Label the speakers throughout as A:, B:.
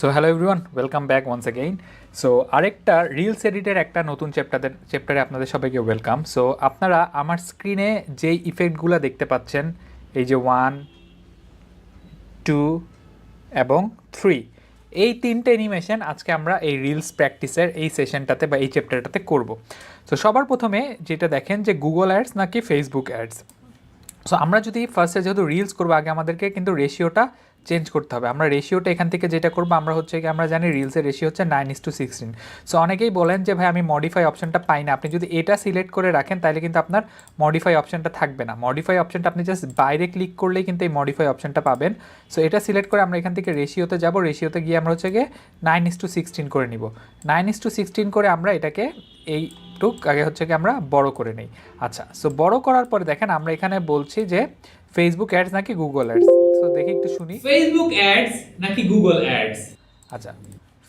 A: So hello everyone, welcome back once again. So আরেকটা reels এডিটের একটা নতুন চ্যাপ্টারে আপনাদের সবাইকে ওয়েলকাম। সো আপনারা আমার স্ক্রিনে যেই ইফেক্টগুলো দেখতে পাচ্ছেন, এই যে 1, 2 এবং 3, এই তিনটে অ্যানিমেশন আজকে আমরা এই রিলস প্র্যাকটিসের এই সেশনটাতে বা এই চ্যাপ্টারটাতে করব। সো সবার প্রথমে যেটা দেখেন যে গুগল অ্যাডস নাকি ফেসবুক অ্যাডস। সো আমরা যদি ফার্স্টে যেহেতু রিলস করবো, আগে আমাদেরকে কিন্তু রেশিওটা চেঞ্জ করতে হবে। আমরা রেশিওটা এখান থেকে যেটা করবো, আমরা হচ্ছে কি আমরা জানি রিলসের রেশিও হচ্ছে 9:16। সো অনেকেই বলেন যে ভাই আমি মডিফাই অপশনটা পাই না। আপনি যদি এটা সিলেক্ট করে রাখেন তাহলে কিন্তু আপনার মডিফাই অপশনটা থাকবে না। মডিফাই অপশনটা আপনি জাস্ট বাইরে ক্লিক করলেই কিন্তু এই মডিফাই অপশনটা পাবেন। সো এটা সিলেক্ট করে আমরা এখান থেকে রেশিওতে যাব। রেশিওতে গিয়ে আমরা হচ্ছে গিয়ে 9:16 করে নিব। 9:16 করে আমরা এটাকে এই আগে হচ্ছে কি আমরা বড় করে নেই। আচ্ছা, সো বড় করার পরে দেখেন আমরা এখানে বলছি যে ফেসবুক অ্যাডস নাকি গুগল অ্যাডস। সো দেখি একটু শুনি,
B: ফেসবুক অ্যাডস নাকি গুগল অ্যাডস।
A: আচ্ছা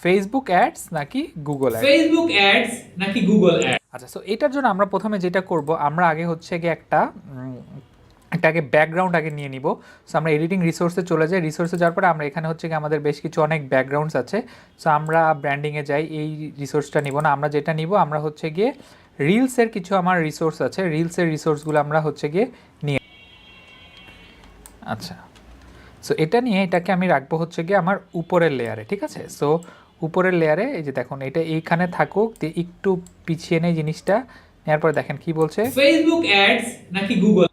A: ফেসবুক অ্যাডস নাকি গুগল অ্যাডস।
B: ফেসবুক অ্যাডস নাকি গুগল অ্যাডস।
A: আচ্ছা, সো এটার জন্য আমরা প্রথমে যেটা করব, আমরা আগে হচ্ছে গিয়ে একটা আগে ব্যাকগ্রাউন্ড আগে নিয়ে নিব। সো আমরা এডিটিং রিসোর্সে চলে যাই। রিসোর্সে যাওয়ার পরে আমরা এখানে হচ্ছে গিয়ে আমাদের বেশ কিছু অনেক ব্যাকগ্রাউন্ডস আছে। সো আমরা ব্র্যান্ডিংয়ে যাই, এই রিসোর্সটা নিব না। আমরা যেটা নিব, আমরা হচ্ছে গিয়ে রিলসের কিছু আমার রিসোর্স আছে, রিলসের রিসোর্সগুলো আমরা হচ্ছে গিয়ে নিয়ে, আচ্ছা সো এটা নিয়ে এটাকে আমি রাখবো হচ্ছে গিয়ে আমার উপরের লেয়ারে, ঠিক আছে। সো উপরের লেয়ারে এই যে দেখুন এটা এইখানে থাকুক, দিয়ে একটু পিছিয়ে নেই জিনিসটা, নেওয়ার পরে দেখেন কি বলছে,
B: ফেসবুক অ্যাডস নাকি গুগল।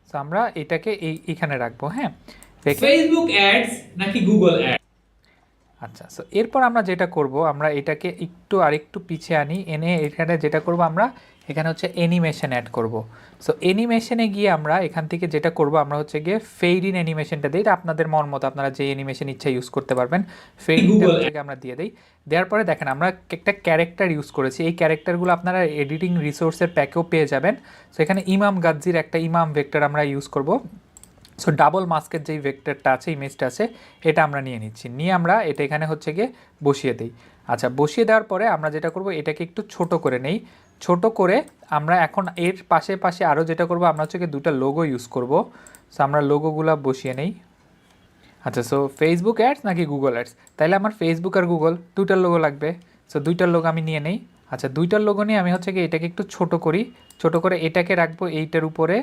A: সো আমরা এটাকে এইখানে রাখবো, হ্যাঁ রেখে,
B: ফেসবুক অ্যাডস নাকি গুগল অ্যাডস।
A: আচ্ছা সো এরপর আমরা যেটা করব, আমরা এটাকে একটু আরেকটু পিছিয়ে আনি, এনে এখানে যেটা করব আমরা এখানে হচ্ছে অ্যানিমেশন অ্যাড করব। সো অ্যানিমেশনে গিয়ে আমরা এখান থেকে যেটা করব, আমরা হচ্ছে গিয়ে ফেড ইন অ্যানিমেশনটা দিই। এটা আপনাদের মন মতো, আপনারা যে অ্যানিমেশন ইচ্ছা ইউজ করতে পারবেন। ফেড ইনটা হচ্ছে আমরা দিয়ে দিই। দেওয়ার পরে দেখেন আমরা একটা ক্যারেক্টার ইউজ করেছি। এই ক্যারেক্টারগুলো আপনারা এডিটিং রিসোর্সের প্যাকেও পেয়ে যাবেন। সো এখানে ইমাম গাজ্জির একটা ইমাম ভেক্টর আমরা ইউজ করব। সো ডাবল মাস্কের যেই ভেক্টরটা আছে, ইমেজটা আছে, এটা আমরা নিয়ে নিচ্ছি। নিয়ে আমরা এটা এখানে হচ্ছে গিয়ে বসিয়ে দিই। আচ্ছা, বসিয়ে দেওয়ার পরে আমরা যেটা করব, এটাকে একটু ছোট করে নেই। ছোট করে আমরা এখন এর পাশে পাশে আরও যেটা করব, আমরা হচ্ছে গিয়ে দুটো লোগো ইউজ করব। সো আমরা লোগোগুলো বসিয়ে নেই। আচ্ছা, সো ফেসবুক অ্যাডস নাকি গুগল অ্যাডস, তাহলে আমার ফেসবুক আর গুগল দুইটার লোগো লাগবে। সো দুইটার লোগো আমি নিয়ে নেই। আচ্ছা, দুইটার লোগো নিয়ে আমি হচ্ছে গিয়ে এটাকে একটু ছোট করি। ছোট করে এটাকে রাখবো এইটার উপরে।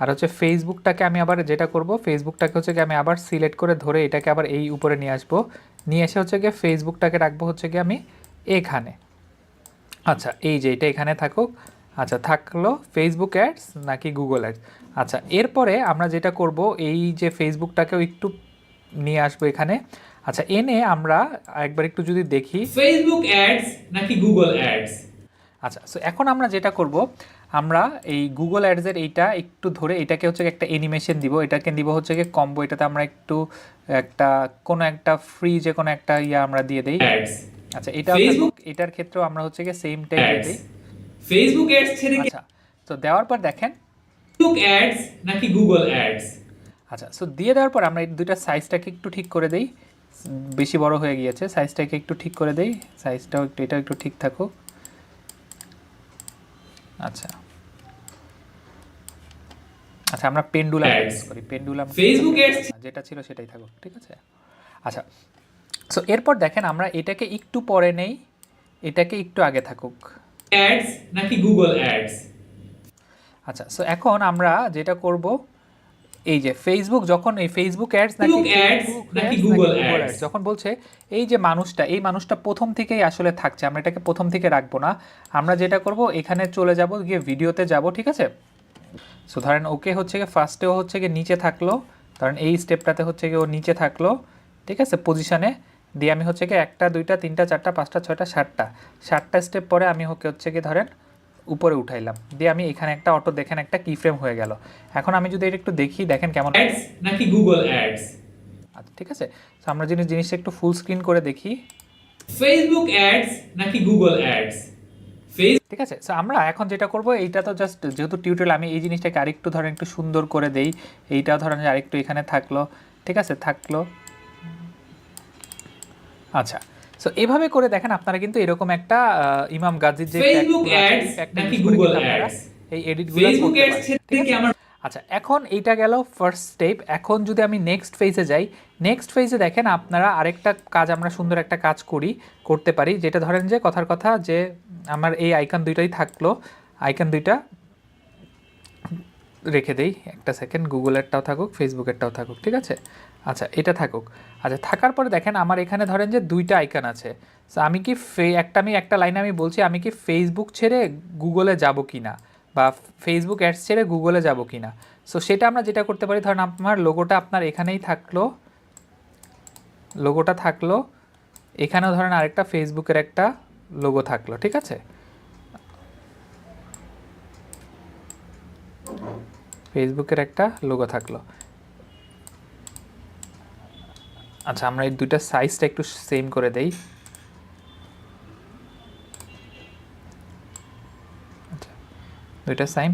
A: আর হচ্ছে ফেসবুকটাকে আমি আবার যেটা করব, ফেসবুকটাকে হচ্ছে গিয়ে আমি আবার সিলেক্ট করে ধরে এটাকে আবার এই উপরে নিয়ে আসবো। নিয়ে এসে হচ্ছে গিয়ে ফেসবুকটাকে রাখবো হচ্ছে গিয়ে আমি এখানে। আচ্ছা, এই যে এটা এখানে থাকুক। আচ্ছা, থাকলো ফেসবুক অ্যাডস নাকি গুগল অ্যাডস। আচ্ছা, এরপরে আমরা যেটা করব, এই যে ফেসবুকটাকেও একটু নিয়ে আসবো এখানে। আচ্ছা, এনে আমরা একবার একটু যদি দেখি,
B: ফেসবুক অ্যাডস নাকি গুগল অ্যাডস।
A: আচ্ছা সো এখন আমরা যেটা করব, আমরা এই গুগল অ্যাডসের এইটা একটু ধরে এটাকে হচ্ছে একটা অ্যানিমেশন দিব। এটাকে দিব হচ্ছে গিয়ে কম্বো। এটাতে আমরা একটু একটা কোনো একটা ফ্রি যে কোনো একটা আমরা দিয়ে দেই। আচ্ছা, এটা ফেসবুক, এটার ক্ষেত্রেও আমরা হচ্ছে গিয়ে সেম টাইপ দিয়ে দেই।
B: ফেসবুক অ্যাডস ছেড়ে
A: আচ্ছা, তো দেওয়ার পর দেখেন
B: ফেসবুক অ্যাডস নাকি গুগল অ্যাডস।
A: আচ্ছা, সো দিয়ে দেওয়ার পর আমরা এই দুইটা সাইজটাকে একটু ঠিক করে দেই। বেশি বড় হয়ে গিয়েছে, সাইজটাকে একটু ঠিক করে দেই। সাইজটাও একটু, এটাও একটু ঠিক থাকুক। আচ্ছা আচ্ছা, আমরা পেন্ডুলাম ইউজ করি। পেন্ডুলাম
B: ফেসবুক অ্যাডস
A: যেটা ছিল সেটাই থাকুক, ঠিক আছে। আচ্ছা, সো এরপর দেখেন আমরা এটাকে একটু পরে নেই, এটাকে একটু আগে থাকুক।
B: অ্যাডস নাকি গুগল অ্যাডস।
A: আচ্ছা, সো এখন আমরা যেটা করব, এই যে ফেসবুক যখন এই ফেসবুক অ্যাডস
B: নাকি গুগল অ্যাডস
A: যখন বলছে, এই যে মানুষটা, এই মানুষটা প্রথম থেকেই আসলে থাকছে, আমরা এটাকে প্রথম থেকে রাখবো না। আমরা যেটা করব, এখানে চলে যাব, গিয়ে ভিডিওতে যাব, ঠিক আছে। সো ধরেন ওকে হচ্ছে গিয়ে ফার্স্টেও হচ্ছে গিয়ে নিচে থাকলো, ধরেন এই স্টেপটাতে হচ্ছে গিয়ে ও নিচে থাকলো, ঠিক আছে, পজিশনে। দিয়ে আমি হচ্ছে গিয়ে 1টা 2টা 3টা 4টা 5টা 6টা 7টা স্টেপ পরে আমি ওকে হচ্ছে গিয়ে ধরেন উপরে উঠাইলাম। দিয়ে আমি এখানে একটা অটো দেখেন একটা কি ফ্রেম হয়ে গেল। এখন আমি যদি এটা একটু দেখি, দেখেন কেমন
B: অ্যাডস নাকি গুগল অ্যাডস।
A: আচ্ছা, ঠিক আছে। সো আমরা যদি জিনিসটা একটু ফুল স্ক্রিন করে দেখি,
B: ফেসবুক অ্যাডস নাকি গুগল অ্যাডস।
A: ঠিক আছে। সো আমরা এখন যেটা করব, এইটা তো জাস্ট যেহেতু টিউটোরিয়াল, আমি এই জিনিসটাকে আরেকটু ধরেন একটু সুন্দর করে দেই। এইটাও ধরেন যে আরেকটু এখানে থাকলো, ঠিক আছে, থাকলো। আচ্ছা, সো এভাবে করে দেখেন আপনারা কিন্তু এরকম একটা ইমাম গাজীর যে
B: ফেসবুক অ্যাডস নাকি গুগল অ্যাডস।
A: এই এডিটগুলো করতে পারেন, ঠিক আছে। আচ্ছা, এখন এইটা গেল ফার্স্ট স্টেপ। এখন যদি আমি নেক্সট ফেজে যাই, নেক্সট ফেজে দেখেন আপনারা আরেকটা কাজ আমরা সুন্দর একটা কাজ করতে পারি, যেটা ধরেন যে কথার কথা যে আমার এই আইকন দুইটাই থাকলো, আইকন দুইটা রেখে দেই একটা সেকেন্ড, গুগলেরটাও থাকুক ফেসবুকেরটাও থাকুক, ঠিক আছে? আচ্ছা, এটা থাকুক। আচ্ছা, থাকার পরে দেখেন আমার এখানে ধরেন যে দুইটা আইকন আছে। সো আমি কি একটা লাইনে আমি বলছি আমি কি ফেসবুক ছেড়ে গুগলে যাব কি না, বা ফেসবুক অ্যাডস ছেড়ে গুগলে যাব কি না। সো সেটা আমরা যেটা করতে পারি, ধরেন আমার লোগোটা আপনার এখানেই থাকলো, লোগোটা থাকলো, এখানেও ধরেন আরেকটা ফেসবুকের একটা লোগো থাকলো, ঠিক আছে? ফেসবুকের একটা লোগো থাকলো। আচ্ছা, আমরা এই দুইটা সাইজটা একটু সেম করে দেই। আচ্ছা, দুইটা সেম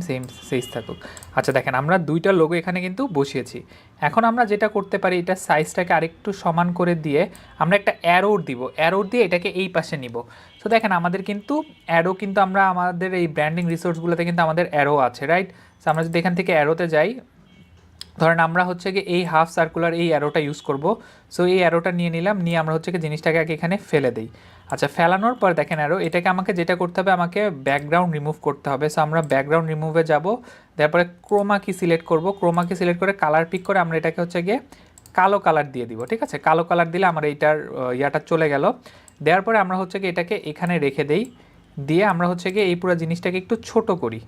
A: সাইজ থাকুক। আচ্ছা দেখেন, আমরা দুইটা লোগো এখানে কিন্তু বসিয়েছি। এখন আমরা যেটা করতে পারি, এটা সাইজটাকে আরেকটু সমান করে দিয়ে আমরা একটা অ্যারোর দিব, অ্যারোর দিয়ে এটাকে এই পাশে নিব। তো দেখেন আমাদের কিন্তু অ্যারো কিন্তু আমরা আমাদের এই ব্র্যান্ডিং রিসোর্সগুলোতে কিন্তু আমাদের অ্যারো আছে, রাইট? তো আমরা যদি এখান থেকে অ্যারোতে যাই, ধরেন আমরা হচ্ছে কি এই হাফ সার্কুলার এই অ্যারোটা ইউজ করব। সো এই অ্যারোটা নিয়ে নিলাম, নিয়ে আমরা হচ্ছে কি জিনিসটাকে আগে এখানে ফেলে দিই। আচ্ছা, ফেলানোর পর দেখেন অ্যারো, এটাকে আমাকে যেটা করতে হবে, আমাকে ব্যাকগ্রাউন্ড রিমুভ করতে হবে। সো আমরা ব্যাকগ্রাউন্ড রিমুভে যাব, তারপরে ক্রোমা কি সিলেক্ট করব, ক্রোমা কি সিলেক্ট করে কালার পিক করে আমরা এটাকে হচ্ছে গিয়ে কালো কালার দিয়ে দিব, ঠিক আছে? কালো কালার দিলে আমার এইটার ইয়াটা চলে গেল। দেওয়ার পরে আমরা হচ্ছে কি এটাকে এখানে রেখে দেই, দিয়ে আমরা হচ্ছে গিয়ে এই পুরো জিনিসটাকে একটু ছোট করি।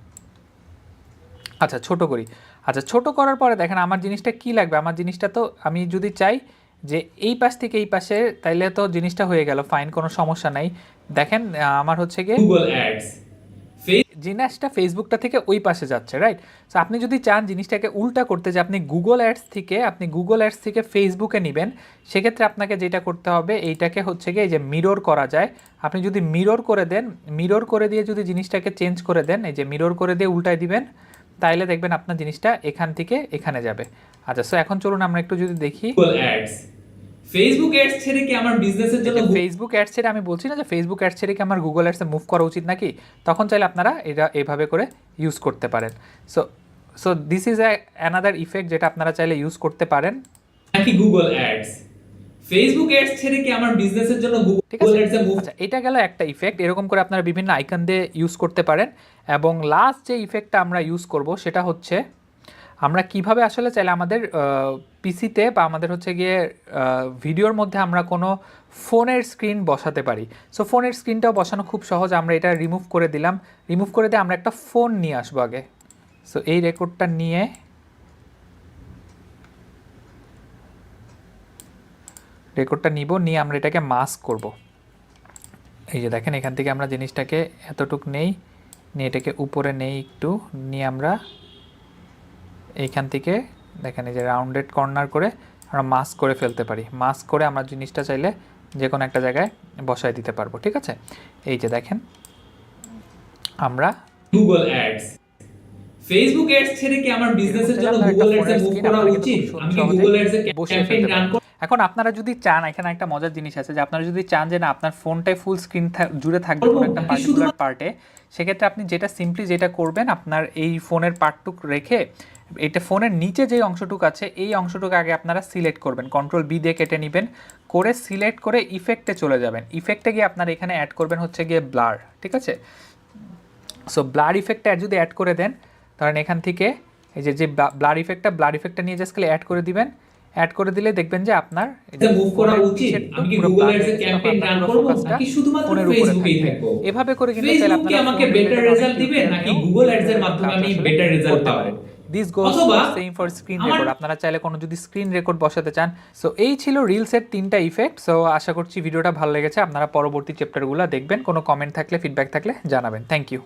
A: আচ্ছা, ছোট করি। আচ্ছা, ছোট করার পরে দেখেন আমার জিনিসটা কি লাগবে, আমার জিনিসটা তো আমি যদি চাই যে এই পাশ থেকে এই পাশে, তাইলে তো জিনিসটা হয়ে গেল, ফাইন, কোনো সমস্যা নাই। দেখেন আমার হচ্ছে গিয়ে
B: গুগল অ্যাডস,
A: জিনিসটা ফেসবুকটা থেকে ওই পাশে যাচ্ছে, রাইট? সো আপনি যদি চান জিনিসটাকে উল্টা করতে, যে আপনি গুগল অ্যাডস থেকে ফেসবুকে নেবেন, সেক্ষেত্রে আপনাকে যেটা করতে হবে, এইটাকে হচ্ছে গিয়ে এই যে মিরর করা যায়, আপনি যদি মিরর করে দেন, মিরর করে দিয়ে যদি জিনিসটাকে চেঞ্জ করে দেন, এই যে মিরর করে দিয়ে উল্টায় দিবেন, তাইলে দেখবেন আপনার জিনিসটা এখান থেকে এখানে যাবে। আচ্ছা, সো এখন চলুন আমরা একটু যদি দেখি,
B: গুগল অ্যাডস, ফেসবুক অ্যাডস ছেড়ে কি আমার বিজনেসের জন্য
A: ফেসবুক অ্যাডস ছেড়ে, আমি বলছি না যে ফেসবুক অ্যাডস ছেড়ে কি আমার গুগল অ্যাডসে মুভ করা উচিত নাকি, তখন চাইলে আপনারা এটা এভাবে করে ইউজ করতে পারেন। So so this is another effect যেটা আপনারা চাইলে ইউজ করতে পারেন,
B: নাকি গুগল অ্যাডস, ফেসবুক অ্যাডস ছেড়ে কি আমার বিজনেসের জন্য
A: ঠিক
B: গুগল
A: আছে?
B: অ্যাডসে মুভ।
A: আচ্ছা, এটা গেল একটা ইফেক্ট। এরকম করে আপনারা বিভিন্ন আইকন দিয়ে ইউজ করতে পারেন। এবং লাস্ট যে ইফেক্টটা আমরা ইউজ করব, সেটা হচ্ছে আমরা কিভাবে আসলে চাইলে আমাদের পিসিতে বা আমাদের হচ্ছে গিয়ে ভিডিওর মধ্যে আমরা কোনো ফোনের স্ক্রিন বসাতে পারি। সো ফোনের স্ক্রিনটাও বসানো খুব সহজ। আমরা এটা রিমুভ করে দিলাম, রিমুভ করে দিয়ে আমরা একটা ফোন নিয়ে আসবো আগে। সো এই রেকর্ডটা নিয়ে নিয়ে আমরা এটাকে মাস্ক করব। এই যে দেখেন, এখান থেকে আমরা জিনিসটাকে এতটুক নেই, নিয়ে এটাকে উপরে নেই একটু, নিয়ে আমরা এইখান থেকে দেখেন এই যে রাউন্ডেড কর্নার করে আমরা মাস্ক করে ফেলতে পারি। মাস্ক করে আমরা জিনিসটা চাইলে যে কোনো একটা জায়গায় বসায় দিতে পারবো, ঠিক আছে? এই যে দেখেন আমরা
B: গুগল অ্যাডস, ফেসবুক অ্যাডস ছেড়ে কি আমার বিজনেসের জন্য গুগল অ্যাডসে মুভ করা উচিত, আমি কি গুগল অ্যাডসে ক্যাম্পেইন রান করব।
A: এখন আপনারা যদি চান, এখানে একটা মজার জিনিস আছে যে আপনারা যদি চান যে না আপনার ফোনটাই ফুল স্ক্রিন জুড়ে থাকবে কোনো একটা পার্টিকুলার পার্টে, সেক্ষেত্রে আপনি যেটা করবেন, আপনার এই ফোনের পার্টটুক রেখে এটা ফোনের নিচে যে অংশটুকু আছে এই অংশটুকু আগে আপনারা সিলেক্ট করবেন, কন্ট্রোল বি দিয়ে কেটে নেবেন, করে সিলেক্ট করে ইফেক্টে চলে যাবেন। ইফেক্টে গিয়ে আপনারা এখানে অ্যাড করবেন হচ্ছে গিয়ে ব্লার, ঠিক আছে? সো ব্লার ইফেক্টটা যদি অ্যাড করে দেন, ধরেন এখান থেকে এই যে ব্লার ইফেক্টটা নিয়ে জাস্ট অ্যাড করে দিবেন। অ্যাড করে দিলে দেখবেন যে আপনার
B: এটা মুভ করা উচিত, আমি কি গুগল অ্যাডসে ক্যাম্পেইন রান করব নাকি শুধুমাত্র ফেসবুকেই থাকব।
A: এভাবে করে কিন্তু
B: চাইলে আপনারা আমাকে বেটার রেজাল্ট দিবে নাকি গুগল অ্যাডস এর মাধ্যমে আমি বেটার রেজাল্ট পাবো।
A: This goes same for screen record. আপনারা চাইলে কোনো যদি স্ক্রিন রেকর্ড বসাতে চান। সো এই ছিল রিলসের 3টা ইফেক্ট। সো আশা করছি ভিডিওটা ভালো লেগেছে। আপনারা পরবর্তী চ্যাপ্টারগুলো দেখবেন। কোনো কমেন্ট থাকলে, ফিডব্যাক থাকলে জানাবেন। Thank you.